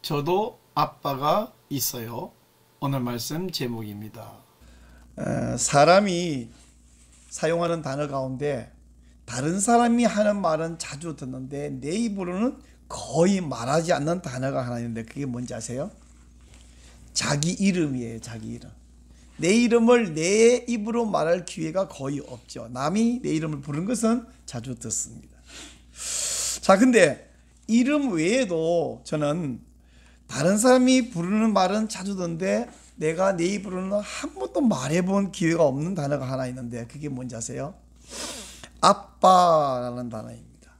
저도 아빠가 있어요. 오늘 말씀 제목입니다. 사람이 사용하는 단어 가운데 다른 사람이 하는 말은 자주 듣는데 내 입으로는 거의 말하지 않는 단어가 하나 있는데 그게 뭔지 아세요? 자기 이름이에요. 자기 이름. 내 이름을 내 입으로 말할 기회가 거의 없죠. 남이 내 이름을 부르는 것은 자주 듣습니다. 자, 근데 이름 외에도 저는 다른 사람이 부르는 말은 자주 듣는데 내가 내 입으로는 한 번도 말해본 기회가 없는 단어가 하나 있는데 그게 뭔지 아세요? 아빠라는 단어입니다.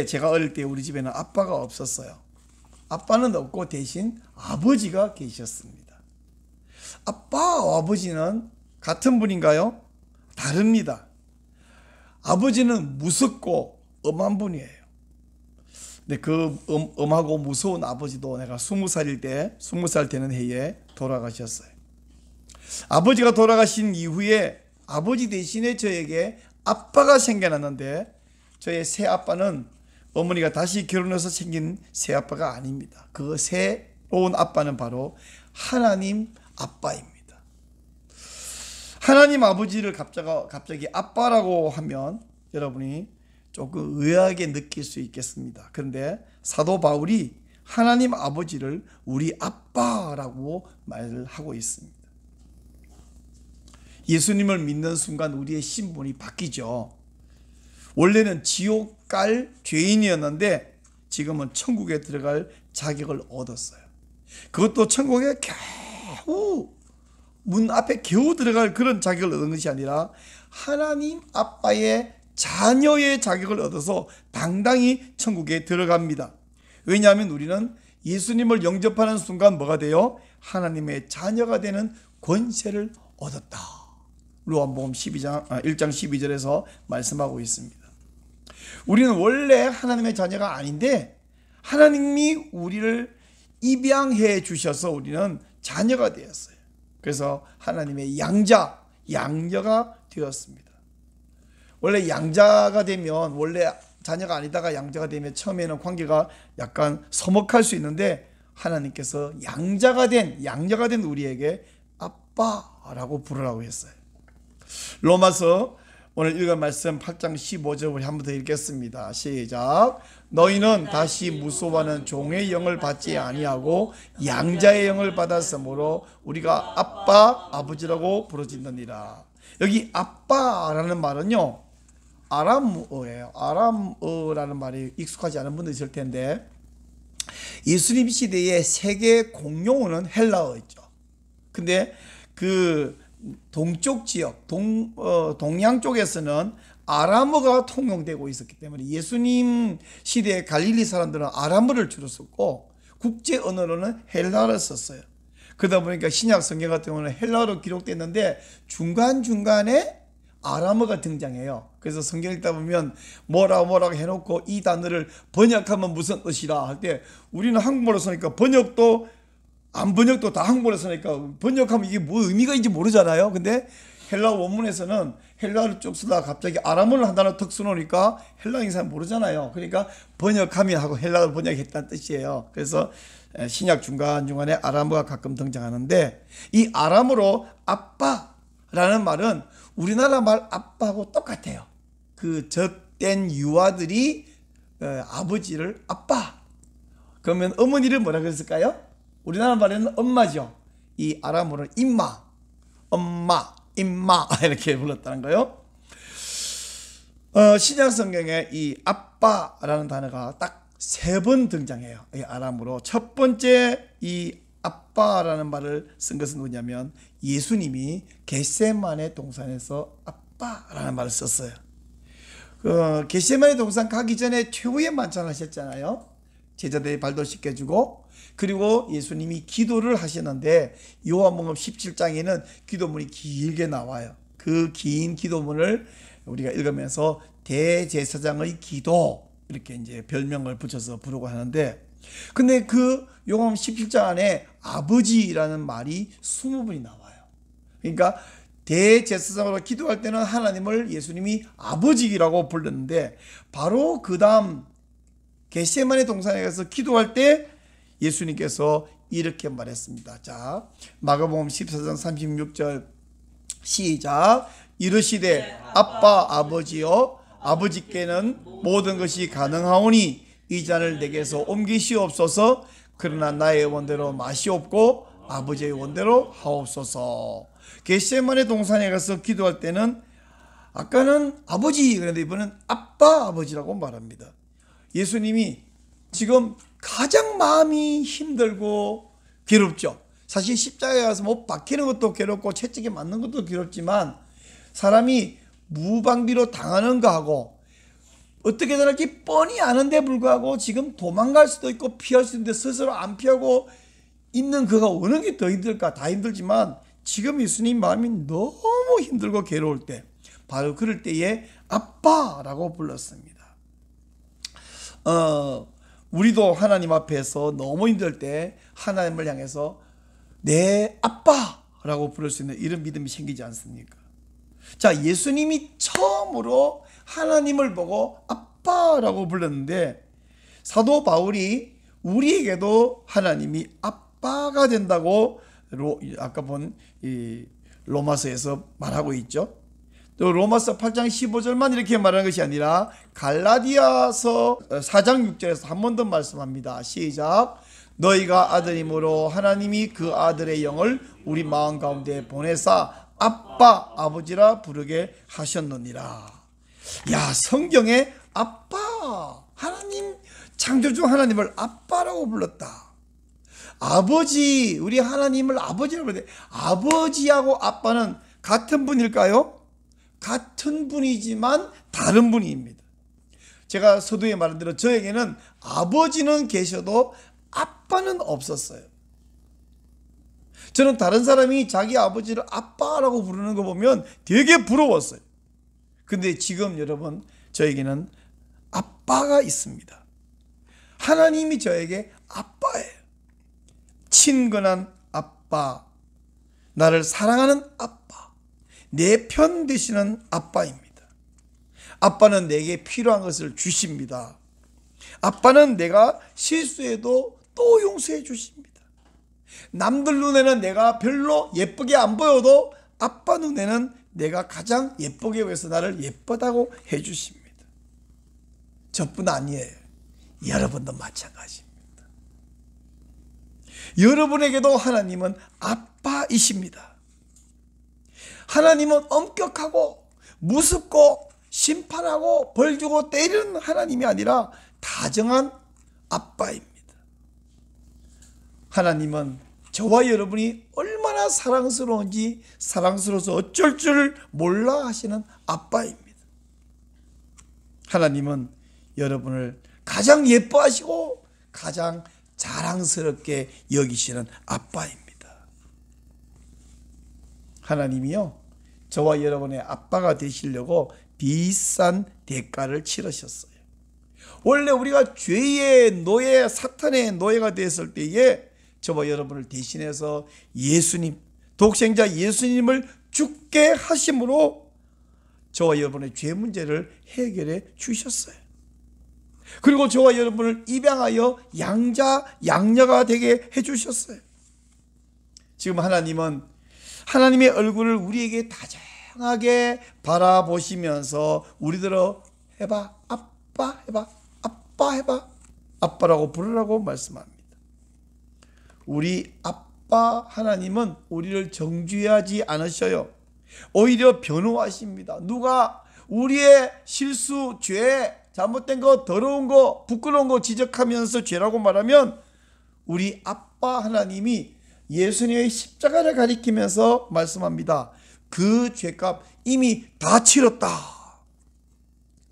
제가 어릴 때 우리 집에는 아빠가 없었어요. 아빠는 없고 대신 아버지가 계셨습니다. 아빠와 아버지는 같은 분인가요? 다릅니다. 아버지는 무섭고 엄한 분이에요. 근데 그 엄하고 무서운 아버지도 내가 20살 되는 해에 돌아가셨어요. 아버지가 돌아가신 이후에 아버지 대신에 저에게 아빠가 생겨났는데 저의 새 아빠는 어머니가 다시 결혼해서 생긴 새 아빠가 아닙니다. 그 새로운 아빠는 바로 하나님 아빠입니다. 하나님 아버지를 갑자기 아빠라고 하면 여러분이 조금 의아하게 느낄 수 있겠습니다. 그런데 사도 바울이 하나님 아버지를 우리 아빠라고 말을 하고 있습니다. 예수님을 믿는 순간 우리의 신분이 바뀌죠. 원래는 지옥 갈 죄인이었는데 지금은 천국에 들어갈 자격을 얻었어요. 그것도 천국에 겨우 문 앞에 겨우 들어갈 그런 자격을 얻은 것이 아니라 하나님 아빠의 자녀의 자격을 얻어서 당당히 천국에 들어갑니다. 왜냐하면 우리는 예수님을 영접하는 순간 뭐가 돼요? 하나님의 자녀가 되는 권세를 얻었다. 요한복음 1장 12절에서 말씀하고 있습니다. 우리는 원래 하나님의 자녀가 아닌데 하나님이 우리를 입양해 주셔서 우리는 자녀가 되었어요. 그래서 하나님의 양자가 되었습니다. 원래 양자가 되면 원래 자녀가 아니다가 양자가 되면 처음에는 관계가 약간 서먹할 수 있는데 하나님께서 양자가 된 우리에게 아빠라고 부르라고 했어요. 로마서 오늘 읽은 말씀 8장 15절 우리 한 번 더 읽겠습니다. 시작. 너희는 다시 무소하는 종의 영을 받지 아니하고 양자의 영을 받았으므로 우리가 아빠 아버지라고 부르짖느니라. 여기 아빠라는 말은요 아람어예요. 아람어라는 말이 익숙하지 않은 분들이 있을 텐데 예수님 시대의 세계 공용어는 헬라어였죠. 근데 그 동쪽 지역 동양 쪽에서는 아람어가 통용되고 있었기 때문에 예수님 시대의 갈릴리 사람들은 아람어를 주로 썼고 국제 언어로는 헬라어를 썼어요. 그러다 보니까 신약 성경 같은 경우는 헬라어로 기록됐는데 중간중간에 아람어가 등장해요. 그래서 성경 읽다 보면 뭐라고 해놓고 이 단어를 번역하면 무슨 뜻이라 할 때 우리는 한국말로 쓰니까 번역도 안 번역도 다 한국말로 쓰니까 번역하면 이게 뭐 의미가 있는지 모르잖아요. 근데 헬라 원문에서는 헬라를 쭉 쓰다가 갑자기 아람어를 한 단어 턱 써놓으니까 헬라 인사는 모르잖아요. 그러니까 번역하면 하고 헬라를 번역했다는 뜻이에요. 그래서 신약 중간중간에 아람어가 가끔 등장하는데 이 아람어로 아빠라는 말은 우리나라 말 아빠하고 똑같아요. 그 젖된 유아들이 아버지를 아빠 그러면 어머니를 뭐라 그랬을까요? 우리나라 말에는 엄마죠. 이 아람어는 임마, 엄마, 임마 이렇게 불렀다는 거예요. 신약 성경에 이 아빠라는 단어가 딱 3번 등장해요. 이 아람어로 첫 번째 이 아빠라는 말을 쓴 것은 누구냐면 예수님이 겟세마네 동산에서 아빠라는 말을 썼어요. 겟세마네 동산 가기 전에 최후의 만찬을 하셨잖아요. 제자들의 발도 씻겨주고 그리고 예수님이 기도를 하시는데 요한복음 17장에는 기도문이 길게 나와요. 그 긴 기도문을 우리가 읽으면서 대제사장의 기도 이렇게 이제 별명을 붙여서 부르고 하는데 근데 그 요한복음 17장 안에 아버지라는 말이 20번이 나와요. 그러니까 대제사장으로 기도할 때는 하나님을 예수님이 아버지라고 불렀는데 바로 그 다음 겟세마네 동산에 가서 기도할 때 예수님께서 이렇게 말했습니다. 자, 마가복음 14장 36절 시작. 이르시되 아빠 아버지여, 아버지께는 모든 것이 가능하오니 이 잔을 내게서 옮기시옵소서. 그러나 나의 원대로 마시옵고 아버지의 원대로 하옵소서. 겟세마네 동산에 가서 기도할 때는 아까는 아버지, 그런데 이번엔 아빠 아버지라고 말합니다. 예수님이 지금 가장 마음이 힘들고 괴롭죠. 사실 십자가에 가서 못 박히는 것도 괴롭고 채찍에 맞는 것도 괴롭지만, 사람이 무방비로 당하는 거하고 어떻게 될지 뻔히 아는데 불구하고 지금 도망갈 수도 있고 피할 수도 있는데 스스로 안 피하고 있는 그가 어느 게 더 힘들까? 다 힘들지만 지금 예수님 마음이 너무 힘들고 괴로울 때, 바로 그럴 때에 아빠라고 불렀습니다. 우리도 하나님 앞에서 너무 힘들 때 하나님을 향해서 내 아빠라고 부를 수 있는 이런 믿음이 생기지 않습니까? 자, 예수님이 처음으로 하나님을 보고 아빠라고 불렀는데, 사도 바울이 우리에게도 하나님이 아빠가 된다고 아까 본 이 로마서에서 말하고 있죠. 또 로마서 8장 15절만 이렇게 말하는 것이 아니라 갈라디아서 4장 6절에서 한 번 더 말씀합니다. 시작. 너희가 아들임으로 하나님이 그 아들의 영을 우리 마음 가운데 보내사 아빠 아버지라 부르게 하셨느니라. 야, 성경에 아빠, 하나님 창조주 하나님을 아빠라고 불렀다. 아버지, 우리 하나님을 아버지라고 부르는데, 아버지하고 아빠는 같은 분일까요? 같은 분이지만 다른 분입니다. 제가 서두에 말한 대로 저에게는 아버지는 계셔도 아빠는 없었어요. 저는 다른 사람이 자기 아버지를 아빠라고 부르는 거 보면 되게 부러웠어요. 근데 지금 여러분, 저에게는 아빠가 있습니다. 하나님이 저에게 아빠예요. 친근한 아빠, 나를 사랑하는 아빠, 내 편 되시는 아빠입니다. 아빠는 내게 필요한 것을 주십니다. 아빠는 내가 실수해도 또 용서해 주십니다. 남들 눈에는 내가 별로 예쁘게 안 보여도 아빠 눈에는 내가 가장 예쁘게 보여서 나를 예쁘다고 해 주십니다. 저뿐 아니에요. 여러분도 마찬가지입니다. 여러분에게도 하나님은 아빠이십니다. 하나님은 엄격하고 무섭고 심판하고 벌주고 때리는 하나님이 아니라 다정한 아빠입니다. 하나님은 저와 여러분이 얼마나 사랑스러운지 사랑스러워서 어쩔 줄 몰라 하시는 아빠입니다. 하나님은 여러분을 가장 예뻐하시고 가장 자랑스럽게 여기시는 아빠입니다. 하나님이요, 저와 여러분의 아빠가 되시려고 비싼 대가를 치르셨어요. 원래 우리가 죄의 노예, 사탄의 노예가 되었을 때에 저와 여러분을 대신해서 예수님, 독생자 예수님을 죽게 하심으로 저와 여러분의 죄 문제를 해결해 주셨어요. 그리고 저와 여러분을 입양하여 양자가 되게 해주셨어요. 지금 하나님은 하나님의 얼굴을 우리에게 다정하게 바라보시면서 우리들어 해봐, 아빠 해봐, 아빠 해봐, 아빠라고 부르라고 말씀합니다. 우리 아빠 하나님은 우리를 정죄하지 않으셔요. 오히려 변호하십니다. 누가 우리의 실수, 죄, 잘못된 거, 더러운 거, 부끄러운 거 지적하면서 죄라고 말하면 우리 아빠 하나님이 예수님의 십자가를 가리키면서 말씀합니다. 그 죄값 이미 다 치렀다.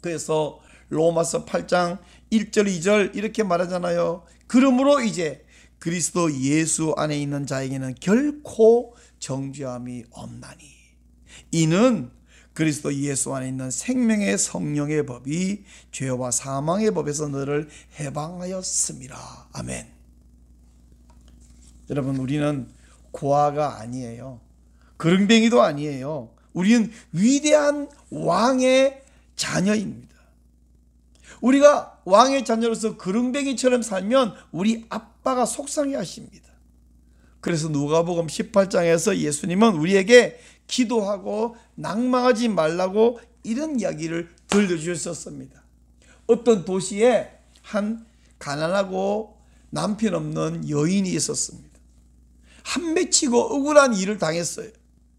그래서 로마서 8장 1절 2절 이렇게 말하잖아요. 그러므로 이제 그리스도 예수 안에 있는 자에게는 결코 정죄함이 없나니 이는 그리스도 예수 안에 있는 생명의 성령의 법이 죄와 사망의 법에서 너를 해방하였습니다. 아멘. 여러분, 우리는 고아가 아니에요. 그릉뱅이도 아니에요. 우리는 위대한 왕의 자녀입니다. 우리가 왕의 자녀로서 그릉뱅이처럼 살면 우리 아빠가 속상해 하십니다. 그래서 누가복음 18장에서 예수님은 우리에게 기도하고 낭망하지 말라고 이런 이야기를 들려주셨습니다. 어떤 도시에 한 가난하고 남편 없는 여인이 있었습니다. 한 맺히고 억울한 일을 당했어요.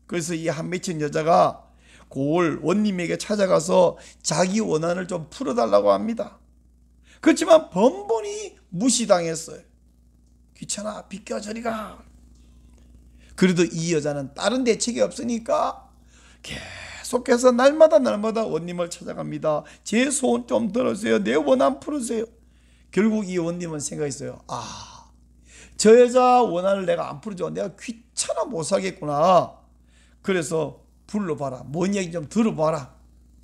그래서 이 한 맺힌 여자가 고을 원님에게 찾아가서 자기 원한을 좀 풀어달라고 합니다. 그렇지만 번번이 무시당했어요. 귀찮아, 비켜 저리 가. 그래도 이 여자는 다른 대책이 없으니까 계속해서 날마다 원님을 찾아갑니다. 제 소원 좀 들어주세요. 내 원한 풀으세요. 결국 이 원님은 생각했어요. 저 여자 원한을 내가 안 풀어줘. 내가 귀찮아 못 살겠구나. 그래서 불러봐라. 뭔 얘기 좀 들어봐라.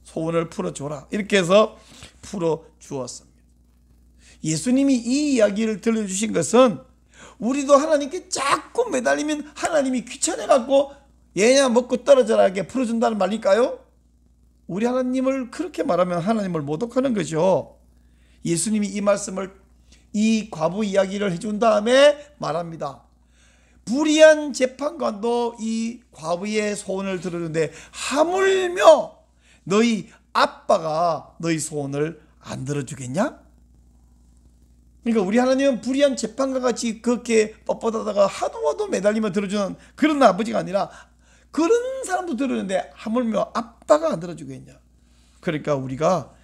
소원을 풀어줘라. 이렇게 해서 풀어주었습니다. 예수님이 이 이야기를 들려주신 것은 우리도 하나님께 자꾸 매달리면 하나님이 귀찮아갖고 얘냐 먹고 떨어져라 이렇게 풀어준다는 말일까요? 우리 하나님을 그렇게 말하면 하나님을 모독하는 거죠. 예수님이 이 말씀을, 이 과부 이야기를 해준 다음에 말합니다. 불의한 재판관도 이 과부의 소원을 들어주는데 하물며 너희 아빠가 너희 소원을 안 들어주겠냐? 그러니까 우리 하나님은 불의한 재판관 같이 그렇게 뻣뻣하다가 하도 매달리며 들어주는 그런 아버지가 아니라 그런 사람도 들어주는데 하물며 아빠가 안 들어주겠냐? 그러니까 우리가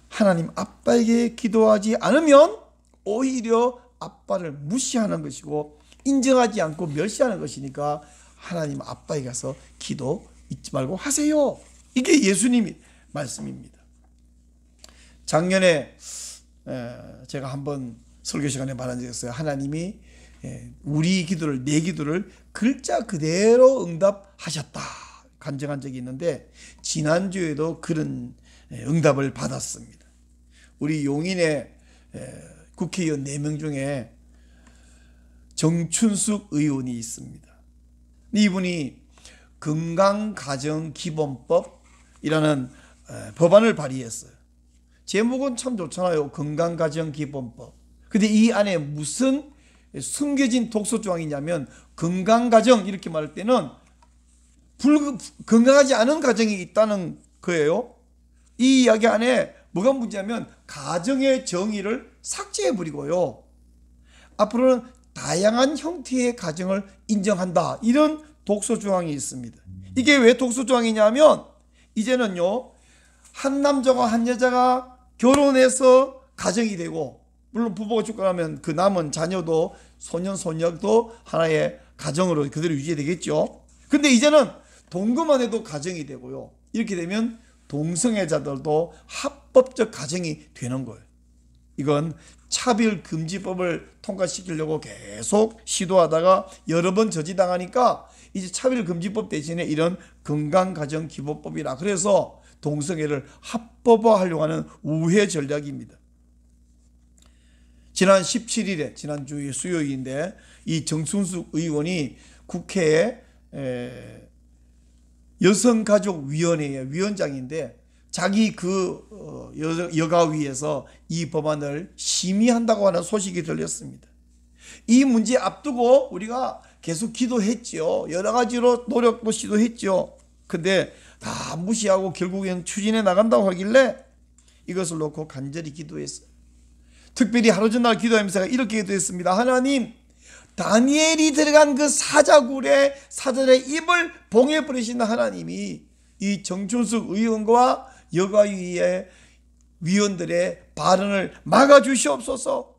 하나님 아빠에게 기도하지 않으면 오히려 아빠를 무시하는 것이고 인정하지 않고 멸시하는 것이니까 하나님 아빠에 가서 기도 잊지 말고 하세요. 이게 예수님의 말씀입니다. 작년에 제가 한번 설교 시간에 말한 적이 있어요. 하나님이 우리 기도를, 내 기도를 글자 그대로 응답하셨다 간증한 적이 있는데 지난주에도 그런 응답을 받았습니다. 우리 용인의 국회의원 4명 중에 정춘숙 의원이 있습니다. 이분이 건강가정기본법이라는 법안을 발의했어요. 제목은 참 좋잖아요. 건강가정기본법. 근데 이 안에 무슨 숨겨진 독소조항이냐면 건강가정 이렇게 말할 때는 건강하지 않은 가정이 있다는 거예요. 이 이야기 안에 뭐가 문제냐면 가정의 정의를 삭제해버리고요. 앞으로는 다양한 형태의 가정을 인정한다. 이런 독소조항이 있습니다. 이게 왜 독소조항이냐면 이제는요. 한 남자와 한 여자가 결혼해서 가정이 되고 물론 부부가 죽고나면 그 남은 자녀도 소년 소녀도 하나의 가정으로 그대로 유지되겠죠. 근데 이제는 동거만 해도 가정이 되고요. 이렇게 되면 동성애자들도 합법적 가정이 되는 거예요. 이건 차별금지법을 통과시키려고 계속 시도하다가 여러 번 저지당하니까 이제 차별금지법 대신에 이런 건강가정기본법이라 그래서 동성애를 합법화하려고 하는 우회 전략입니다. 지난 17일에 지난주 수요일인데 이 정춘숙 의원이 국회에 여성가족위원회의 위원장인데 자기 그 여가위에서 이 법안을 심의한다고 하는 소식이 들렸습니다. 이 문제 앞두고 우리가 계속 기도했죠. 여러 가지로 노력도 시도했죠. 근데 다 무시하고 결국엔 추진해 나간다고 하길래 이것을 놓고 간절히 기도했어요. 특별히 하루 전날 기도하면서 이렇게 기도했습니다. 하나님, 다니엘이 들어간 그 사자굴에 사자의 입을 봉해버리신 하나님이 이 정춘숙 의원과 여가위의 위원들의 발언을 막아주시옵소서.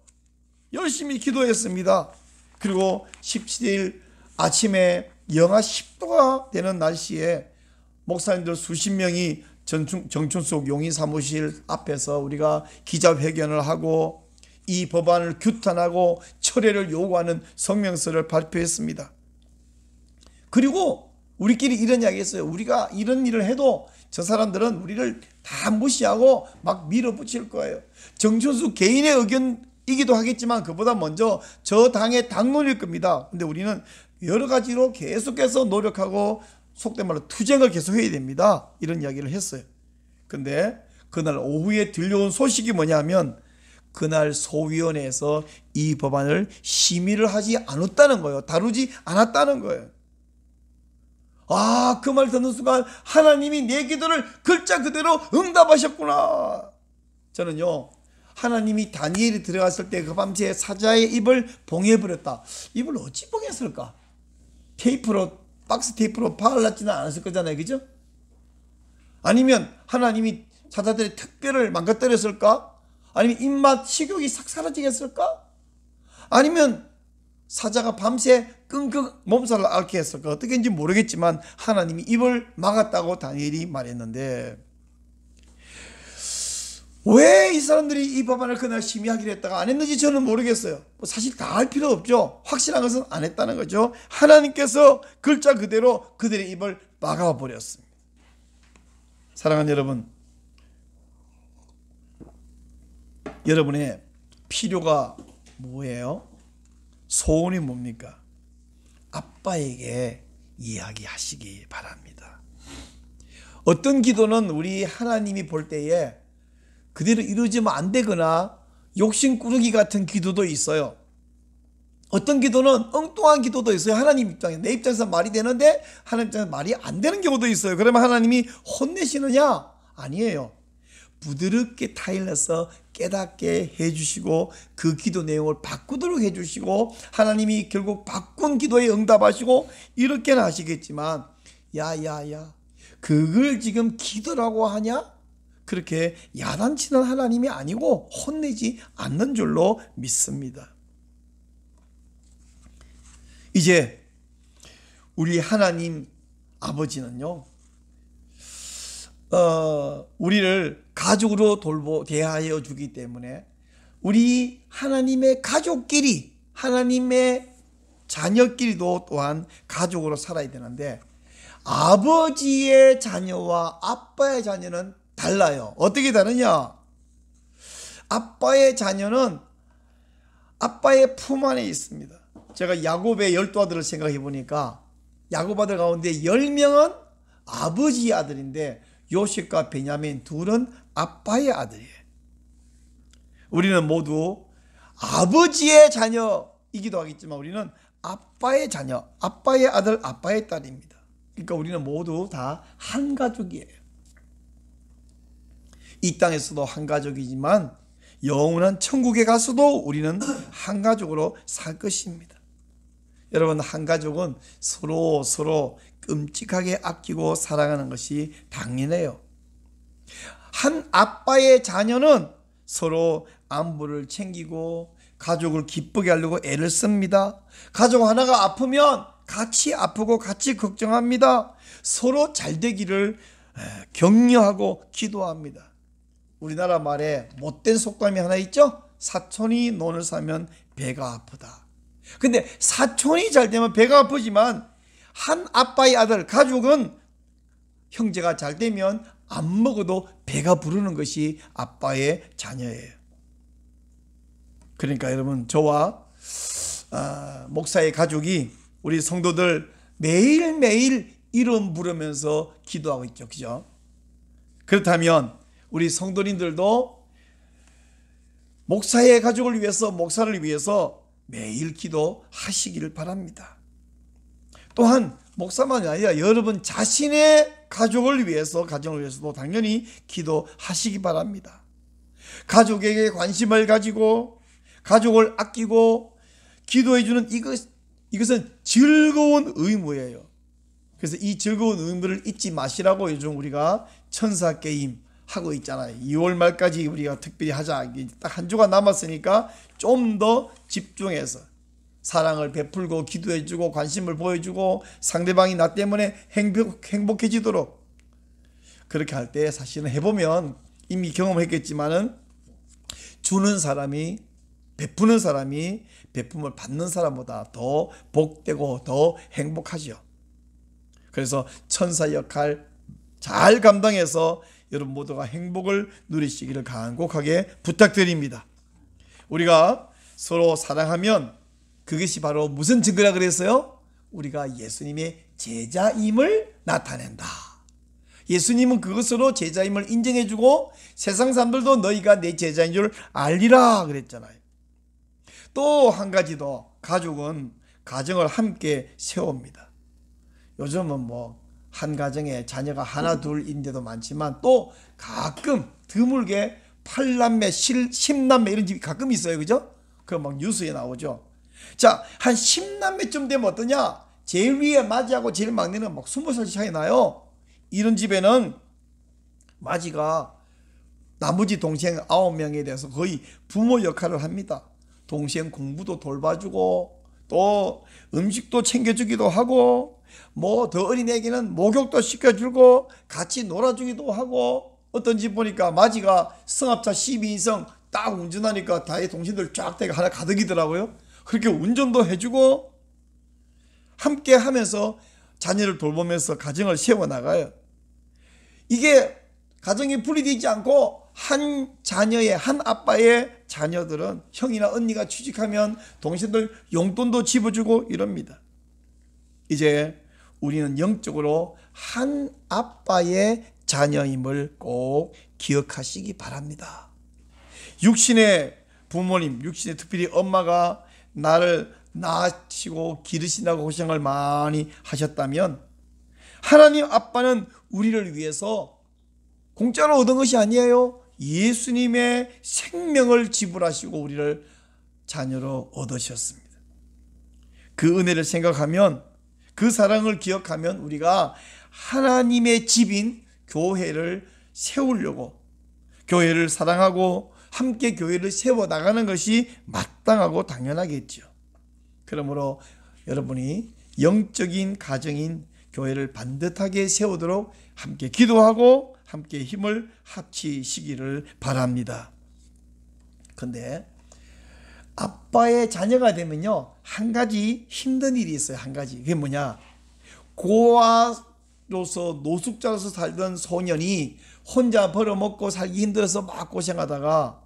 열심히 기도했습니다. 그리고 17일 아침에 영하 10도가 되는 날씨에 목사님들 수십 명이 정춘숙 용인 사무실 앞에서 우리가 기자회견을 하고 이 법안을 규탄하고 철회를 요구하는 성명서를 발표했습니다. 그리고 우리끼리 이런 이야기 했어요. 우리가 이런 일을 해도 저 사람들은 우리를 다 무시하고 막 밀어붙일 거예요. 정춘숙 개인의 의견이기도 하겠지만 그보다 먼저 저 당의 당론일 겁니다. 근데 우리는 여러 가지로 계속해서 노력하고 속된 말로 투쟁을 계속해야 됩니다. 이런 이야기를 했어요. 근데 그날 오후에 들려온 소식이 뭐냐면 그날 소위원회에서 이 법안을 심의를 하지 않았다는 거예요. 다루지 않았다는 거예요. 그 말 듣는 순간 하나님이 내 기도를 글자 그대로 응답하셨구나. 저는요, 하나님이 다니엘이 들어갔을 때 그 밤새 사자의 입을 봉해버렸다. 입을 어찌 봉했을까? 박스 테이프로 발랐지는 않았을 거잖아요. 그죠? 아니면 하나님이 사자들의 특별을 망가뜨렸을까? 아니면 입맛 식욕이 싹 사라지겠을까? 아니면 사자가 밤새 끙끙 몸살을 앓게 했을까? 어떻게인지 모르겠지만 하나님이 입을 막았다고 다니엘이 말했는데, 왜 이 사람들이 이 법안을 그날 심의하기로 했다가 안 했는지 저는 모르겠어요. 사실 다 할 필요 없죠. 확실한 것은 안 했다는 거죠. 하나님께서 글자 그대로 그들의 입을 막아버렸습니다. 사랑하는 여러분, 여러분의 필요가 뭐예요? 소원이 뭡니까? 아빠에게 이야기하시기 바랍니다. 어떤 기도는 우리 하나님이 볼 때에 그대로 이루어지면 안 되거나 욕심꾸러기 같은 기도도 있어요. 어떤 기도는 엉뚱한 기도도 있어요. 하나님 입장에, 내 입장에서 말이 되는데 하나님 입장에서 말이 안 되는 경우도 있어요. 그러면 하나님이 혼내시느냐? 아니에요. 부드럽게 타일러서 깨닫게 해주시고 그 기도 내용을 바꾸도록 해주시고, 하나님이 결국 바꾼 기도에 응답하시고 이렇게는 하시겠지만, 야야야 그걸 지금 기도라고 하냐? 그렇게 야단치는 하나님이 아니고 혼내지 않는 줄로 믿습니다. 이제 우리 하나님 아버지는요, 우리를 가족으로 대하여 주기 때문에 우리 하나님의 가족끼리, 하나님의 자녀끼리도 또한 가족으로 살아야 되는데, 아버지의 자녀와 아빠의 자녀는 달라요. 어떻게 다르냐? 아빠의 자녀는 아빠의 품 안에 있습니다. 제가 야곱의 12아들을 생각해 보니까 야곱 아들 가운데 10명은 아버지의 아들인데 요셉과 베냐민 둘은 아빠의 아들이에요. 우리는 모두 아버지의 자녀이기도 하겠지만 우리는 아빠의 자녀, 아빠의 아들, 아빠의 딸입니다. 그러니까 우리는 모두 다 한 가족이에요. 이 땅에서도 한 가족이지만 영원한 천국에 가서도 우리는 한 가족으로 살 것입니다. 여러분, 한 가족은 서로 끔찍하게 아끼고 사랑하는 것이 당연해요. 한 아빠의 자녀는 서로 안부를 챙기고 가족을 기쁘게 하려고 애를 씁니다. 가족 하나가 아프면 같이 아프고 같이 걱정합니다. 서로 잘 되기를 격려하고 기도합니다. 우리나라 말에 못된 속담이 하나 있죠? 사촌이 논을 사면 배가 아프다. 근데 사촌이 잘 되면 배가 아프지만 한 아빠의 아들, 가족은 형제가 잘 되면 안 먹어도 배가 부르는 것이 아빠의 자녀예요. 그러니까 여러분, 저와 목사의 가족이, 우리 성도들 매일매일 이름 부르면서 기도하고 있죠. 그죠? 그렇다면 우리 성도님들도 목사의 가족을 위해서, 목사를 위해서 매일 기도하시기를 바랍니다. 또한 목사만이 아니라 여러분 자신의 가족을 위해서, 가정을 위해서도 당연히 기도하시기 바랍니다. 가족에게 관심을 가지고 가족을 아끼고 기도해주는 이것은 즐거운 의무예요. 그래서 이 즐거운 의무를 잊지 마시라고 요즘 우리가 천사 게임 하고 있잖아요. 2월 말까지 우리가 특별히 하자. 딱 한 주가 남았으니까 좀 더 집중해서 사랑을 베풀고 기도해주고 관심을 보여주고 상대방이 나 때문에 행복해지도록 그렇게 할 때 사실은 해보면 이미 경험했겠지만은 주는 사람이, 베푸는 사람이 베품을 받는 사람보다 더 복되고 더 행복하죠. 그래서 천사 역할 잘 감당해서 여러분 모두가 행복을 누리시기를 간곡하게 부탁드립니다. 우리가 서로 사랑하면 그것이 바로 무슨 증거라 그랬어요? 우리가 예수님의 제자임을 나타낸다. 예수님은 그것으로 제자임을 인정해주고 세상 사람들도 너희가 내 제자인 줄 알리라 그랬잖아요. 또 한 가지 더, 가족은 가정을 함께 세웁니다. 요즘은 뭐 한 가정에 자녀가 하나 둘인데도 많지만 또 가끔 드물게 8남매, 10남매 이런 집이 가끔 있어요. 그죠? 그 막 뉴스에 나오죠. 자, 한 10남매쯤 되면 어떠냐? 제일 위에 마지하고 제일 막내는 막 20살 차이 나요. 이런 집에는 마지가 나머지 동생 9명에 대해서 거의 부모 역할을 합니다. 동생 공부도 돌봐주고 또 음식도 챙겨주기도 하고 뭐 더 어린 애기는 목욕도 시켜주고 같이 놀아주기도 하고, 어떤 집 보니까 마지가 승합차 12인승 딱 운전하니까 다의 동생들 쫙 되게 하나 가득이더라고요. 그렇게 운전도 해주고 함께 하면서 자녀를 돌보면서 가정을 세워나가요. 이게 가정이 분리되지 않고 한 자녀의, 한 아빠의 자녀들은 형이나 언니가 취직하면 동생들 용돈도 집어주고 이럽니다. 이제 우리는 영적으로 한 아빠의 자녀임을 꼭 기억하시기 바랍니다. 육신의 부모님, 육신의 특별히 엄마가 나를 낳으시고 기르시라고 고생을 많이 하셨다면, 하나님 아빠는 우리를 위해서 공짜로 얻은 것이 아니에요. 예수님의 생명을 지불하시고 우리를 자녀로 얻으셨습니다. 그 은혜를 생각하면, 그 사랑을 기억하면 우리가 하나님의 집인 교회를 세우려고, 교회를 사랑하고 함께 교회를 세워나가는 것이 마땅하고 당연하겠죠. 그러므로 여러분이 영적인 가정인 교회를 반듯하게 세우도록 함께 기도하고 함께 힘을 합치시기를 바랍니다. 근데 아빠의 자녀가 되면요, 한 가지 힘든 일이 있어요. 한 가지. 그게 뭐냐? 고아로서 노숙자로서 살던 소년이 혼자 벌어먹고 살기 힘들어서 막 고생하다가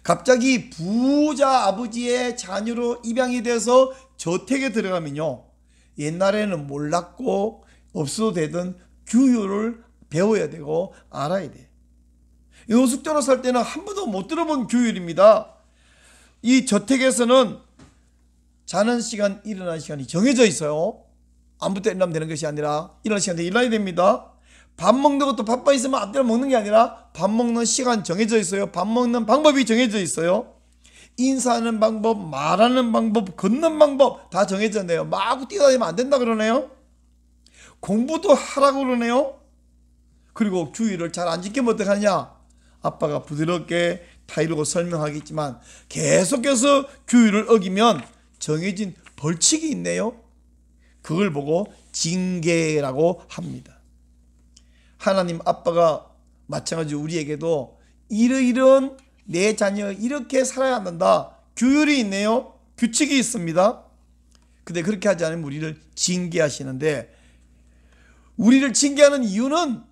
갑자기 부자 아버지의 자녀로 입양이 돼서 저택에 들어가면요, 옛날에는 몰랐고 없어도 되던 규율을 배워야 되고 알아야 돼. 노숙자로 살 때는 한 번도 못 들어본 규율입니다. 이 저택에서는 자는 시간, 일어나는 시간이 정해져 있어요. 아무 때 일어나면 되는 것이 아니라 일어나는 시간에 일어나야 됩니다. 밥 먹는 것도 바빠 있으면 앞대로 먹는 게 아니라 밥 먹는 시간 정해져 있어요. 밥 먹는 방법이 정해져 있어요. 인사하는 방법, 말하는 방법, 걷는 방법 다 정해져 있네요. 마구 뛰어다니면 안 된다 그러네요. 공부도 하라고 그러네요. 그리고 규율을 잘 안 지키면 어떡하냐? 아빠가 부드럽게 타이르고 설명하겠지만 계속해서 규율을 어기면 정해진 벌칙이 있네요. 그걸 보고 징계라고 합니다. 하나님 아빠가 마찬가지로 우리에게도 이러이러한 내 자녀 이렇게 살아야 한다, 규율이 있네요. 규칙이 있습니다. 근데 그렇게 하지 않으면 우리를 징계하시는데, 우리를 징계하는 이유는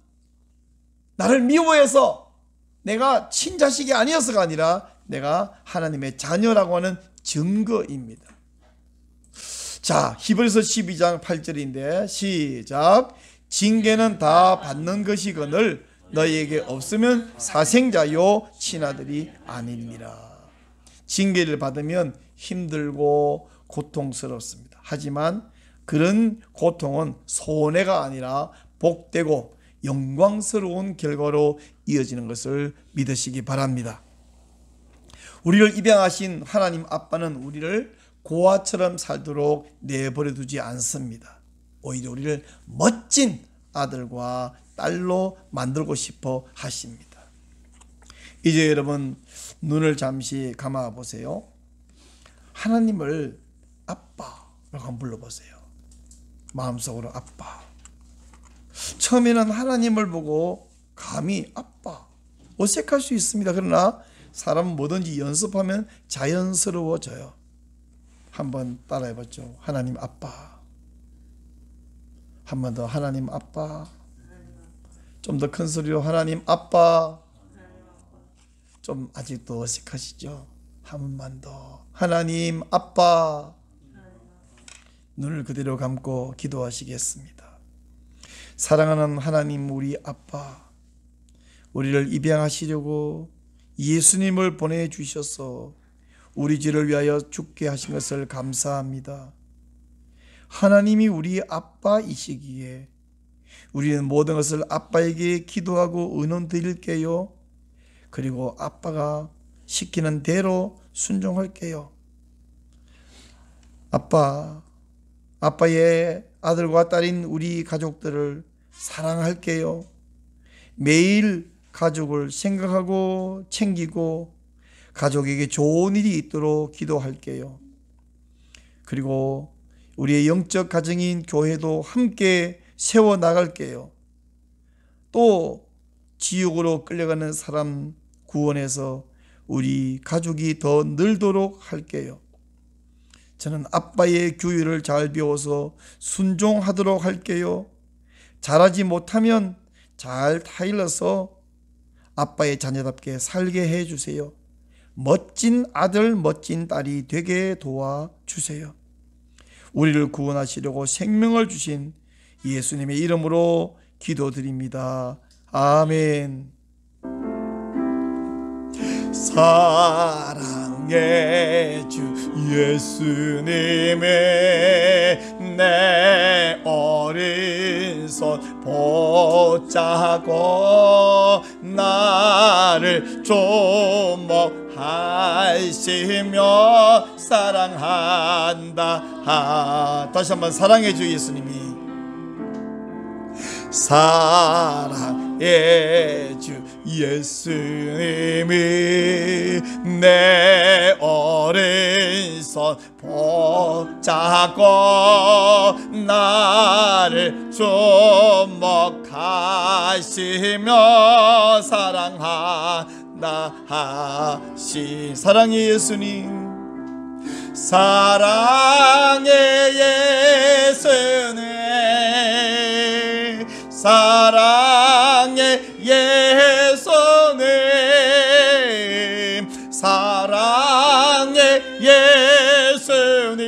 나를 미워해서 내가 친자식이 아니어서가 아니라 내가 하나님의 자녀라고 하는 증거입니다. 자, 히브리서 12장 8절인데 시작. 징계는 다 받는 것이거늘 너희에게 없으면 사생자요 친아들이 아니니라. 징계를 받으면 힘들고 고통스럽습니다. 하지만 그런 고통은 손해가 아니라 복되고 영광스러운 결과로 이어지는 것을 믿으시기 바랍니다. 우리를 입양하신 하나님 아빠는 우리를 고아처럼 살도록 내버려 두지 않습니다. 오히려 우리를 멋진 아들과 딸로 만들고 싶어 하십니다. 이제 여러분 눈을 잠시 감아 보세요. 하나님을 아빠라고 한번 불러보세요. 마음속으로 아빠. 처음에는 하나님을 보고 감히 아빠 어색할 수 있습니다. 그러나 사람은 뭐든지 연습하면 자연스러워져요. 한번 따라해봤죠. 하나님 아빠. 한 번 더 하나님 아빠. 좀 더 큰 소리로 하나님 아빠. 좀 아직도 어색하시죠? 한 번만 더 하나님 아빠. 눈을 그대로 감고 기도하시겠습니다. 사랑하는 하나님 우리 아빠, 우리를 입양하시려고 예수님을 보내주셔서 우리 죄를 위하여 죽게 하신 것을 감사합니다. 하나님이 우리 아빠이시기에 우리는 모든 것을 아빠에게 기도하고 의논 드릴게요. 그리고 아빠가 시키는 대로 순종할게요. 아빠의 아들과 딸인 우리 가족들을 사랑할게요. 매일 가족을 생각하고 챙기고 가족에게 좋은 일이 있도록 기도할게요. 그리고 우리의 영적 가정인 교회도 함께 세워나갈게요. 또 지옥으로 끌려가는 사람 구원해서 우리 가족이 더 늘도록 할게요. 저는 아빠의 규율을 잘 배워서 순종하도록 할게요. 잘하지 못하면 잘 타일러서 아빠의 자녀답게 살게 해주세요. 멋진 아들, 멋진 딸이 되게 도와주세요. 우리를 구원하시려고 생명을 주신 예수님의 이름으로 기도드립니다. 아멘. 사랑의 주 예수님의 내 어린 손 붙잡고 나를 주목하시며 사랑한다. 다시 한번 사랑의 주 예수님이 사랑의 주 예수님이 내 어린 손 붙잡고 나를 주목하시며 사랑한다 하신 사랑의 예수님, 사랑의 예수님, 사랑의 예수님, 사랑의 예수님,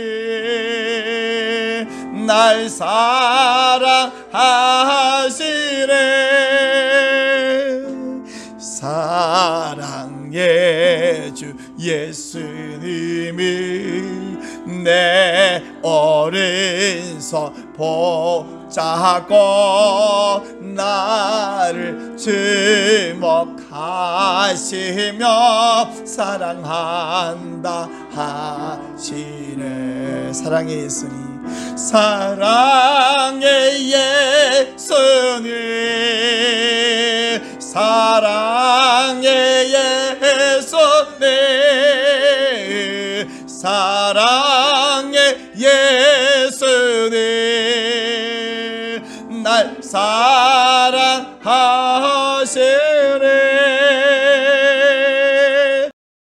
날 사랑하시네. 사랑의 주 예수님이 내 어린 손 붙잡고 나를 주목하시며 사랑한다 하시네. 사랑의 예수님, 사랑의 예수님, 사랑의 예수님, 사랑의 예수님, 날 사랑하시네.